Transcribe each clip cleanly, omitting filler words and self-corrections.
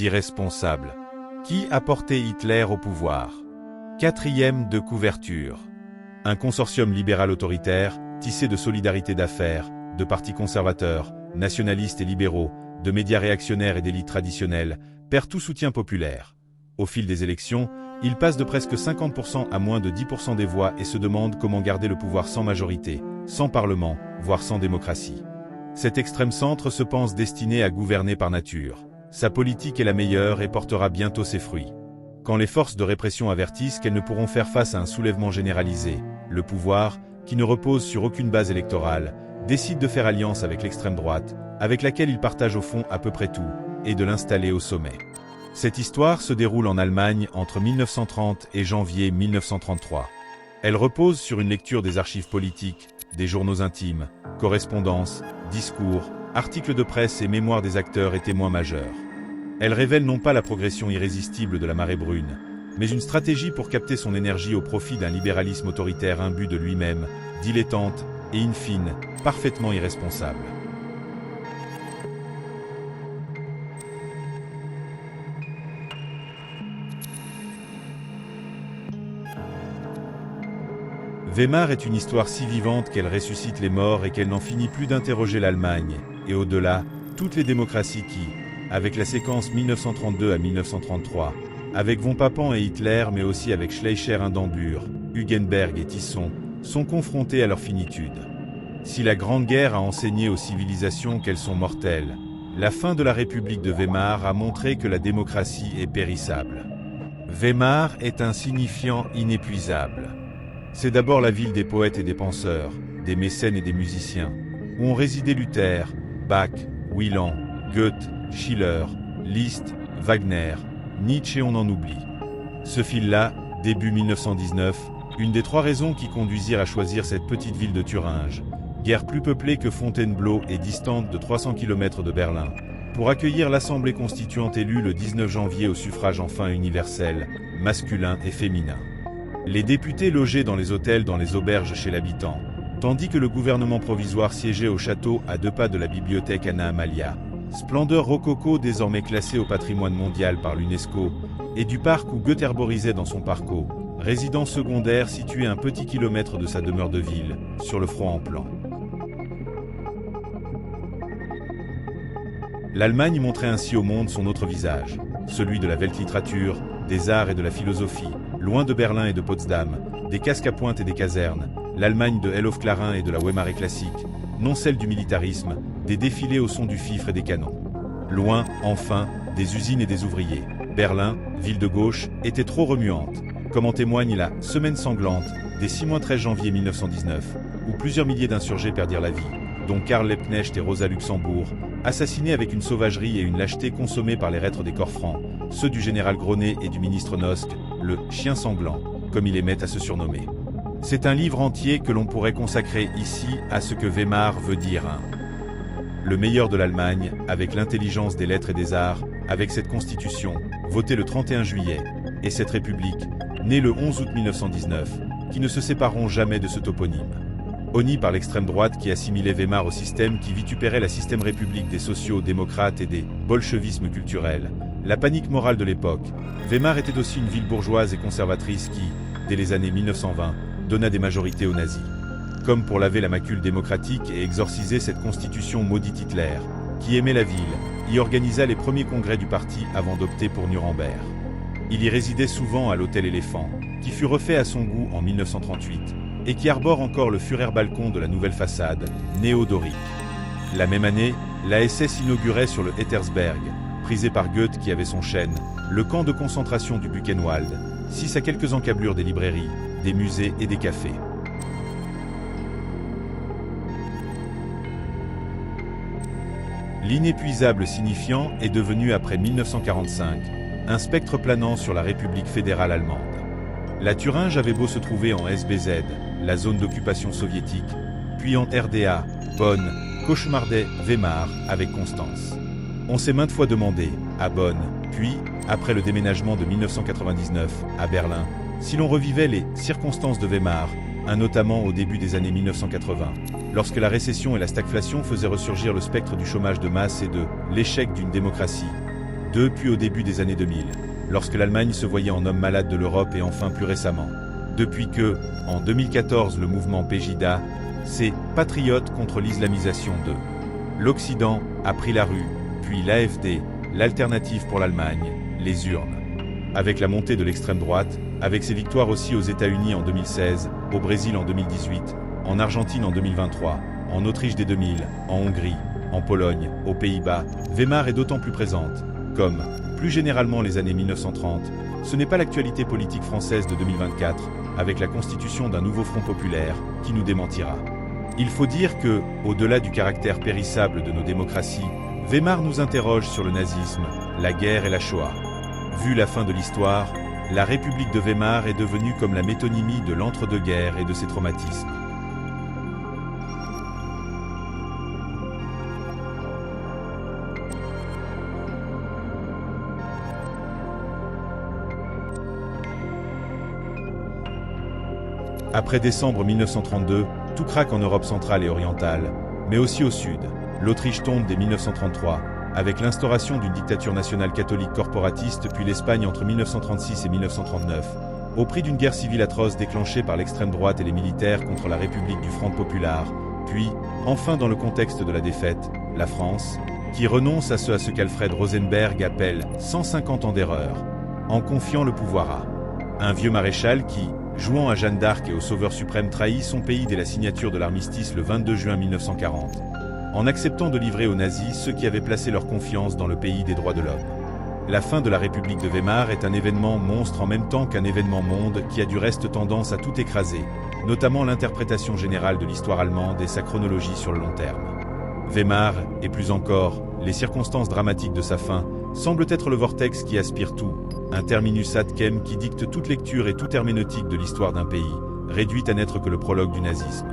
irresponsable. Qui a porté Hitler au pouvoir? Quatrième de couverture. Un consortium libéral autoritaire, tissé de solidarité d'affaires, de partis conservateurs, nationalistes et libéraux, de médias réactionnaires et d'élites traditionnelles, perd tout soutien populaire. Au fil des élections, il passe de presque 50% à moins de 10% des voix et se demande comment garder le pouvoir sans majorité, sans parlement, voire sans démocratie. Cet extrême centre se pense destiné à gouverner par nature. Sa politique est la meilleure et portera bientôt ses fruits. Quand les forces de répression avertissent qu'elles ne pourront faire face à un soulèvement généralisé, le pouvoir, qui ne repose sur aucune base électorale, décide de faire alliance avec l'extrême droite, avec laquelle il partage au fond à peu près tout, et de l'installer au sommet. Cette histoire se déroule en Allemagne entre 1930 et janvier 1933. Elle repose sur une lecture des archives politiques, des journaux intimes, correspondances, discours, articles de presse et mémoires des acteurs et témoins majeurs. Elle révèle non pas la progression irrésistible de la marée brune, mais une stratégie pour capter son énergie au profit d'un libéralisme autoritaire imbu de lui-même, dilettante et in fine, parfaitement irresponsable. Weimar est une histoire si vivante qu'elle ressuscite les morts et qu'elle n'en finit plus d'interroger l'Allemagne, et au-delà, toutes les démocraties qui, avec la séquence 1932 à 1933, avec von Papen et Hitler mais aussi avec Schleicher-Hindenburg, Hugenberg et Tisson, sont confrontées à leur finitude. Si la Grande Guerre a enseigné aux civilisations qu'elles sont mortelles, la fin de la République de Weimar a montré que la démocratie est périssable. Weimar est un signifiant inépuisable. C'est d'abord la ville des poètes et des penseurs, des mécènes et des musiciens, où ont résidé Luther, Bach, Wieland, Goethe, Schiller, Liszt, Wagner, Nietzsche et on en oublie. Ce fil-là, début 1919, une des trois raisons qui conduisirent à choisir cette petite ville de Thuringe, guère plus peuplée que Fontainebleau et distante de 300 km de Berlin, pour accueillir l'Assemblée constituante élue le 19 janvier au suffrage enfin universel, masculin et féminin. Les députés logeaient dans les hôtels dans les auberges chez l'habitant, tandis que le gouvernement provisoire siégeait au château à 2 pas de la bibliothèque Anna Amalia, splendeur rococo désormais classée au patrimoine mondial par l'UNESCO, et du parc où Goethe herborisait dans son parco, résidence secondaire située à un petit kilomètre de sa demeure de ville, sur le front en plan. L'Allemagne montrait ainsi au monde son autre visage, celui de la Weltliteratur, des arts et de la philosophie, loin de Berlin et de Potsdam, des casques à pointe et des casernes, l'Allemagne de Hellhofklarin et de la Weimarée classique, non celle du militarisme, des défilés au son du fifre et des canons. Loin, enfin, des usines et des ouvriers. Berlin, ville de gauche, était trop remuante, comme en témoigne la « semaine sanglante » des 6-13 janvier 1919, où plusieurs milliers d'insurgés perdirent la vie, dont Karl Liebknecht et Rosa Luxembourg, assassinés avec une sauvagerie et une lâcheté consommée par les reîtres des corps francs, ceux du général Gronet et du ministre Noske, le « chien sanglant », comme il aimait à se surnommer. C'est un livre entier que l'on pourrait consacrer ici à ce que Weimar veut dire. Le meilleur de l'Allemagne, avec l'intelligence des lettres et des arts, avec cette constitution, votée le 31 juillet, et cette république, née le 11 août 1919, qui ne se sépareront jamais de ce toponyme. Honnie par l'extrême droite qui assimilait Weimar au système qui vitupérait la système république des sociaux-démocrates et des bolchevismes culturels, la panique morale de l'époque, Weimar était aussi une ville bourgeoise et conservatrice qui, dès les années 1920, donna des majorités aux nazis. Comme pour laver la macule démocratique et exorciser cette constitution maudite Hitler, qui aimait la ville, y organisa les premiers congrès du parti avant d'opter pour Nuremberg. Il y résidait souvent à l'hôtel Éléphant, qui fut refait à son goût en 1938, et qui arbore encore le Führerbalkon de la nouvelle façade, néo-dorique. La même année, la SS inaugurait sur le Ettersberg, prisé par Goethe qui avait son chêne, le camp de concentration du Buchenwald, 6 à quelques encablures des librairies, des musées et des cafés. L'inépuisable signifiant est devenu après 1945 un spectre planant sur la République fédérale allemande. La Thuringe avait beau se trouver en SBZ, la zone d'occupation soviétique, puis en RDA, Bonn, cauchemardait Weimar avec constance. On s'est maintes fois demandé, à Bonn, puis, après le déménagement de 1999, à Berlin, si l'on revivait les circonstances de Weimar, notamment au début des années 1980, lorsque la récession et la stagflation faisaient ressurgir le spectre du chômage de masse et de l'échec d'une démocratie. puis au début des années 2000, lorsque l'Allemagne se voyait en homme malade de l'Europe et enfin plus récemment, depuis que, en 2014 le mouvement Pegida, s'est patriote contre l'islamisation de l'Occident, a pris la rue, puis l'AfD, l'alternative pour l'Allemagne, les urnes. Avec la montée de l'extrême droite, avec ses victoires aussi aux États-Unis en 2016, au Brésil en 2018, en Argentine en 2023, en Autriche dès 2000, en Hongrie, en Pologne, aux Pays-Bas, Weimar est d'autant plus présente, comme, plus généralement les années 1930, ce n'est pas l'actualité politique française de 2024, avec la constitution d'un nouveau front populaire, qui nous démentira. Il faut dire que, au-delà du caractère périssable de nos démocraties, Weimar nous interroge sur le nazisme, la guerre et la Shoah. Vu la fin de l'histoire, la République de Weimar est devenue comme la métonymie de l'entre-deux-guerres et de ses traumatismes. Après décembre 1932, tout craque en Europe centrale et orientale, mais aussi au sud. L'Autriche tombe dès 1933, avec l'instauration d'une dictature nationale catholique corporatiste, puis l'Espagne entre 1936 et 1939, au prix d'une guerre civile atroce déclenchée par l'extrême droite et les militaires contre la République du Front populaire, puis, enfin dans le contexte de la défaite, la France, qui renonce à ce qu'Alfred Rosenberg appelle 150 ans d'erreur, en confiant le pouvoir à un vieux maréchal qui, jouant à Jeanne d'Arc et au Sauveur suprême, trahit son pays dès la signature de l'armistice le 22 juin 1940, en acceptant de livrer aux nazis ceux qui avaient placé leur confiance dans le pays des droits de l'homme. La fin de la République de Weimar est un événement monstre en même temps qu'un événement monde qui a du reste tendance à tout écraser, notamment l'interprétation générale de l'histoire allemande et sa chronologie sur le long terme. Weimar, et plus encore, les circonstances dramatiques de sa fin, semblent être le vortex qui aspire tout, un terminus ad quem qui dicte toute lecture et toute herméneutique de l'histoire d'un pays, réduite à n'être que le prologue du nazisme.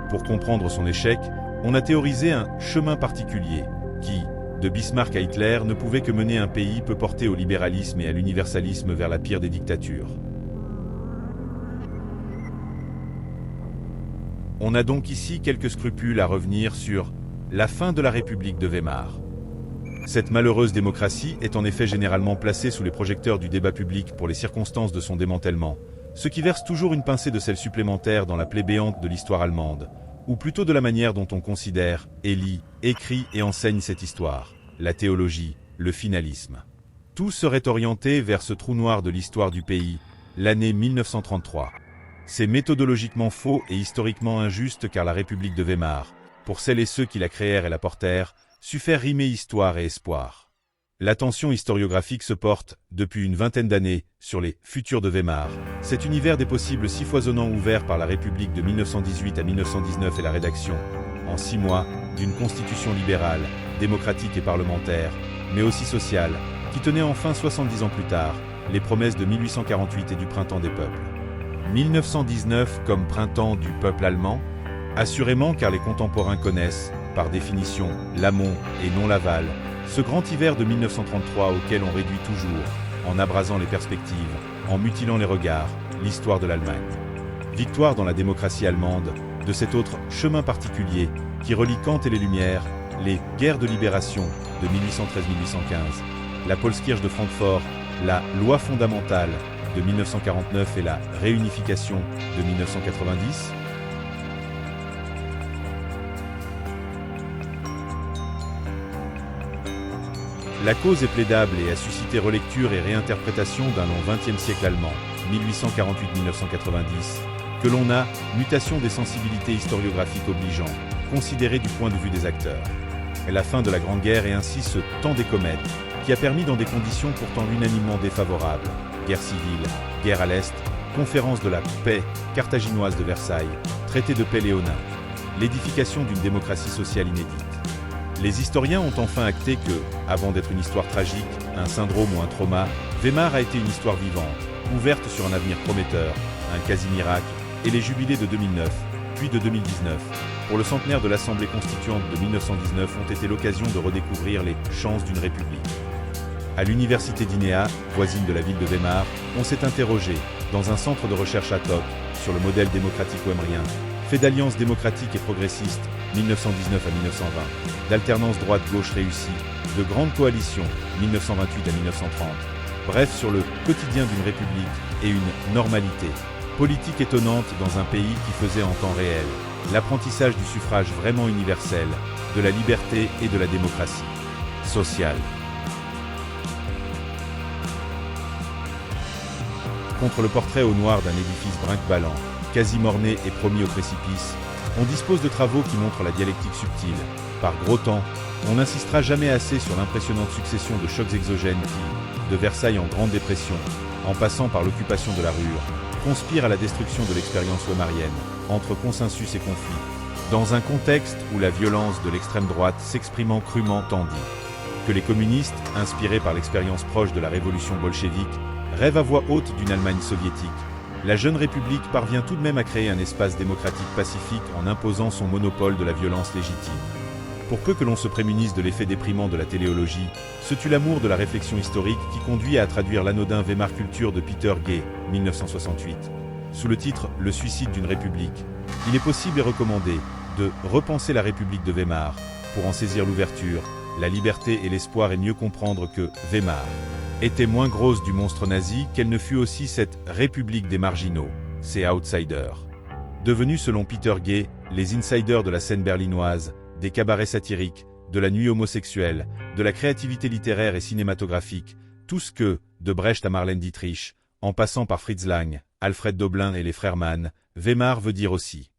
Pour comprendre son échec, on a théorisé un « chemin particulier » qui, de Bismarck à Hitler, ne pouvait que mener un pays peu porté au libéralisme et à l'universalisme vers la pire des dictatures. On a donc ici quelques scrupules à revenir sur la fin de la République de Weimar. Cette malheureuse démocratie est en effet généralement placée sous les projecteurs du débat public pour les circonstances de son démantèlement, ce qui verse toujours une pincée de sel supplémentaire dans la plaie béante de l'histoire allemande, ou plutôt de la manière dont on considère, lit, écrit et enseigne cette histoire, la théologie, le finalisme. Tout serait orienté vers ce trou noir de l'histoire du pays, l'année 1933. C'est méthodologiquement faux et historiquement injuste car la République de Weimar, pour celles et ceux qui la créèrent et la portèrent, sut faire rimer histoire et espoir. L'attention historiographique se porte, depuis une vingtaine d'années, sur les « futurs de Weimar », cet univers des possibles si foisonnant ouvert par la République de 1918 à 1919 et la rédaction, en 6 mois, d'une constitution libérale, démocratique et parlementaire, mais aussi sociale, qui tenait enfin 70 ans plus tard, les promesses de 1848 et du printemps des peuples. 1919 comme printemps du peuple allemand? Assurément car les contemporains connaissent, par définition, l'amont et non l'aval, ce grand hiver de 1933 auquel on réduit toujours, en abrasant les perspectives, en mutilant les regards, l'histoire de l'Allemagne. Victoire dans la démocratie allemande, de cet autre chemin particulier, qui relie Kant et les Lumières, les guerres de libération de 1813-1815, la Paulskirche de Francfort, la loi fondamentale de 1949 et la réunification de 1990. La cause est plaidable et a suscité relecture et réinterprétation d'un long XXe siècle allemand, 1848-1990, que l'on a, mutation des sensibilités historiographiques obligeant, considéré du point de vue des acteurs. La fin de la Grande Guerre est ainsi ce temps des comètes, qui a permis dans des conditions pourtant unanimement défavorables, guerre civile, guerre à l'Est, conférence de la paix carthaginoise de Versailles, traité de paix léonin, l'édification d'une démocratie sociale inédite. Les historiens ont enfin acté que, avant d'être une histoire tragique, un syndrome ou un trauma, Weimar a été une histoire vivante, ouverte sur un avenir prometteur, un quasi-miracle, et les jubilés de 2009, puis de 2019, pour le centenaire de l'Assemblée constituante de 1919 ont été l'occasion de redécouvrir les chances d'une république. À l'université d'Inéa, voisine de la ville de Weimar, on s'est interrogé, dans un centre de recherche ad hoc, sur le modèle démocratique weimrien, fait d'alliances démocratiques et progressistes, 1919 à 1920, d'alternance droite-gauche réussie, de grandes coalitions, 1928 à 1930, bref sur le quotidien d'une république et une normalité politique étonnante dans un pays qui faisait en temps réel l'apprentissage du suffrage vraiment universel, de la liberté et de la démocratie sociale. Contre le portrait au noir d'un édifice brinque-ballant, quasi morné et promis au précipice, on dispose de travaux qui montrent la dialectique subtile. Par gros temps, on n'insistera jamais assez sur l'impressionnante succession de chocs exogènes qui, de Versailles en Grande Dépression, en passant par l'occupation de la Ruhr, conspirent à la destruction de l'expérience weimarienne, entre consensus et conflit, dans un contexte où la violence de l'extrême droite s'exprimant crûment tandis que les communistes, inspirés par l'expérience proche de la révolution bolchevique, rêvent à voix haute d'une Allemagne soviétique. La jeune République parvient tout de même à créer un espace démocratique pacifique en imposant son monopole de la violence légitime. Pour peu que l'on se prémunisse de l'effet déprimant de la téléologie, ce tue l'amour de la réflexion historique qui conduit à traduire l'anodin Weimar Culture de Peter Gay, 1968. Sous le titre « Le suicide d'une République », il est possible et recommandé de repenser la République de Weimar, pour en saisir l'ouverture, la liberté et l'espoir et mieux comprendre que Weimar était moins grosse du monstre nazi qu'elle ne fut aussi cette République des marginaux, ces outsiders. Devenus selon Peter Gay, les insiders de la scène berlinoise, des cabarets satiriques, de la nuit homosexuelle, de la créativité littéraire et cinématographique, tout ce que, de Brecht à Marlène Dietrich, en passant par Fritz Lang, Alfred Doblin et les frères Mann, Weimar veut dire aussi.